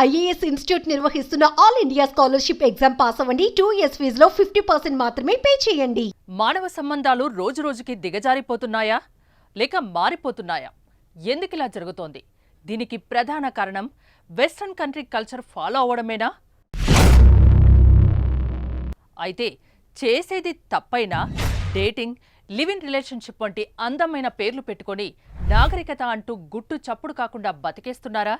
IAS institute నిర్వహిస్తున్న all India scholarship exam pass అవ్వండి. 2 years ఫీజులో 50% మాత్రమే పే చేయండి. మానవ సంబంధాలు రోజురోజుకి దిగజారిపోతున్నాయా లేక మారిపోతున్నాయా? ఎందుకిలా జరుగుతోంది? దీనికి ప్రధాన కారణం వెస్ట్రన్ కంట్రీ కల్చర్ ఫాలో అవడమేనా? అయితే చేసేది తప్పైనా డేటింగ్, లివ్ ఇన్ రిలేషన్షిప్ వంటి అందమైన పేర్లు పెట్టుకొని నాగరికత అంటూ గుట్టు చప్పుడు కాకుండా బతికేస్తున్నారా?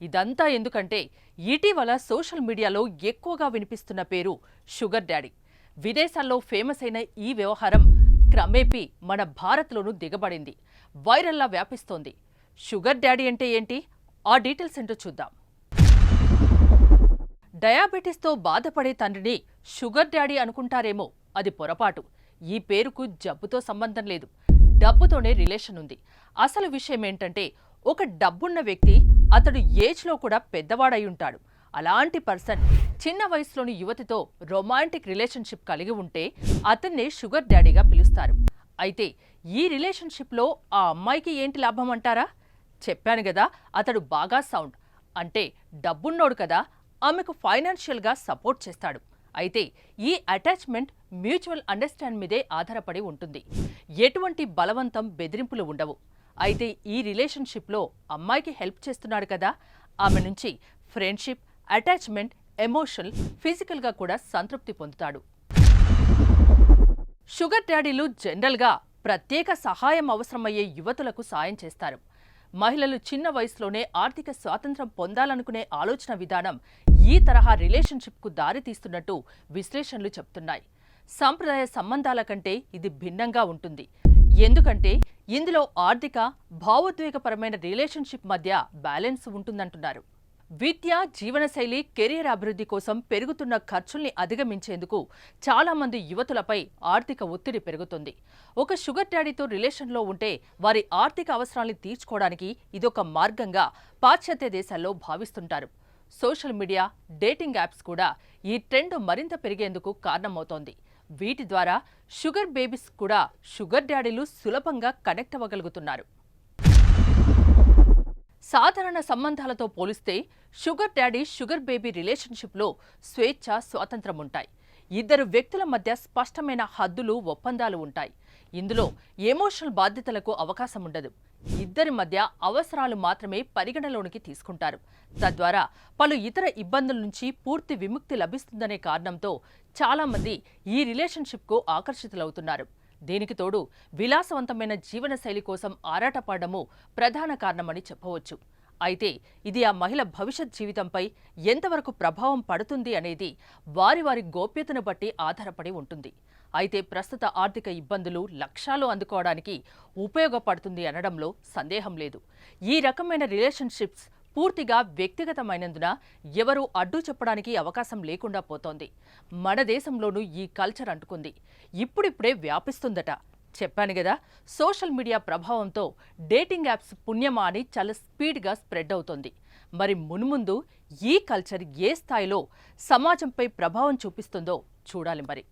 ఇదంతా ఎందుకంటే ఇటీవల సోషల్ మీడియాలో ఎక్కువగా వినిపిస్తున్న పేరు షుగర్ డాడీ. విదేశాల్లో ఫేమస్ అయిన ఈ వ్యవహారం క్రమేపీ మన భారత్లోనూ దిగబడింది, వైరల్లా వ్యాపిస్తోంది. షుగర్ డాడీ అంటే ఏంటి? ఆ డీటెయిల్స్ ఏంటో చూద్దాం. డయాబెటీస్తో బాధపడే తండ్రిని షుగర్ డాడీ అనుకుంటారేమో, అది పొరపాటు. ఈ పేరుకు జబ్బుతో సంబంధం లేదు, డబ్బుతోనే రిలేషన్ ఉంది. అసలు విషయం ఏంటంటే, ఒక డబ్బున్న వ్యక్తి అతడు ఏజ్లో కూడా పెద్దవాడై ఉంటాడు. అలాంటి పర్సన్ చిన్న వయసులోని యువతితో రొమాంటిక్ రిలేషన్షిప్ కలిగి ఉంటే అతన్నే షుగర్ డాడీగా పిలుస్తారు. అయితే ఈ రిలేషన్షిప్లో ఆ అమ్మాయికి ఏంటి లాభం అంటారా? చెప్పాను కదా, అతడు బాగా సౌండ్, అంటే డబ్బున్నోడు కదా, ఆమెకు ఫైనాన్షియల్గా సపోర్ట్ చేస్తాడు. అయితే ఈ అటాచ్మెంట్ మ్యూచువల్ అండర్స్టాండ్ మీదే ఆధారపడి ఉంటుంది. ఎటువంటి బలవంతం, బెదిరింపులు ఉండవు. అయితే ఈ రిలేషన్షిప్లో అమ్మాయికి హెల్ప్ చేస్తున్నాడు కదా, ఆమె నుంచి ఫ్రెండ్షిప్, అటాచ్మెంట్, ఎమోషనల్, ఫిజికల్గా కూడా సంతృప్తి పొందుతాడు. షుగర్ డాడీలు జనరల్గా ప్రత్యేక సహాయం అవసరమయ్యే యువతులకు సాయం చేస్తారు. మహిళలు చిన్న వయసులోనే ఆర్థిక స్వాతంత్రం పొందాలనుకునే ఆలోచన విధానం ఈ తరహా రిలేషన్షిప్కు దారితీస్తున్నట్టు విశ్లేషణలు చెప్తున్నాయి. సాంప్రదాయ సంబంధాల కంటే ఇది భిన్నంగా ఉంటుంది. ఎందుకంటే ఇందులో ఆర్థిక, భావోద్వేగపరమైన రిలేషన్షిప్ మధ్య బ్యాలెన్స్ ఉంటుందంటున్నారు. విద్య, జీవనశైలి, కెరీర్ అభివృద్ధి కోసం పెరుగుతున్న ఖర్చుల్ని అధిగమించేందుకు చాలామంది యువతులపై ఆర్థిక ఒత్తిడి పెరుగుతుంది. ఒక షుగర్ డాడీతో రిలేషన్లో ఉంటే వారి ఆర్థిక అవసరాల్ని తీర్చుకోవడానికి ఇదొక మార్గంగా పాశ్చాత్య దేశాల్లో భావిస్తుంటారు. సోషల్ మీడియా, డేటింగ్ యాప్స్ కూడా ఈ ట్రెండ్ మరింత పెరిగేందుకు కారణమవుతోంది. వీటి ద్వారా షుగర్ బేబీస్ కూడా షుగర్ డాడీలు సులభంగా కనెక్ట్ అవ్వగలుగుతున్నారు. సాధారణ సంబంధాలతో పోలిస్తే షుగర్ డాడీ, షుగర్ బేబీ రిలేషన్షిప్లో స్వేచ్ఛ, స్వాతంత్రం ఉంటాయి. ఇద్దరు వ్యక్తుల మధ్య స్పష్టమైన హద్దులు, ఒప్పందాలు ఉంటాయి. ఇందులో ఎమోషనల్ బాధ్యతలకు అవకాశం ఉండదు. ఇద్దరి మధ్య అవసరాలు మాత్రమే పరిగణలోనికి తీసుకుంటారు. తద్వారా పలు ఇతర ఇబ్బందుల నుంచి పూర్తి విముక్తి లభిస్తుందనే కారణంతో చాలామంది ఈ రిలేషన్షిప్కు ఆకర్షితులవుతున్నారు. దీనికి తోడు విలాసవంతమైన జీవనశైలి కోసం ఆరాటపడము ప్రధాన కారణమని చెప్పవచ్చు. అయితే ఇది ఆ మహిళ భవిష్యత్ జీవితంపై ఎంతవరకు ప్రభావం పడుతుంది అనేది వారి వారి గోప్యతను బట్టి ఆధారపడి ఉంటుంది. అయితే ప్రస్తుత ఆర్థిక ఇబ్బందులు లక్ష్యాలు అందుకోవడానికి ఉపయోగపడుతుంది అనడంలో సందేహం లేదు. ఈ రకమైన రిలేషన్షిప్స్ పూర్తిగా వ్యక్తిగతమైనందున ఎవరూ అడ్డు చెప్పడానికి అవకాశం లేకుండా పోతోంది. మన దేశంలోనూ ఈ కల్చర్ అంటుకుంది, ఇప్పుడిప్పుడే వ్యాపిస్తుందట. చెప్పాను కదా, సోషల్ మీడియా ప్రభావంతో డేటింగ్ యాప్స్ పుణ్యమా అని చాలా స్పీడ్గా స్ప్రెడ్ అవుతోంది. మరి మున్ముందు ఈ కల్చర్ ఏ స్థాయిలో సమాజంపై ప్రభావం చూపిస్తుందో చూడాలి మరి.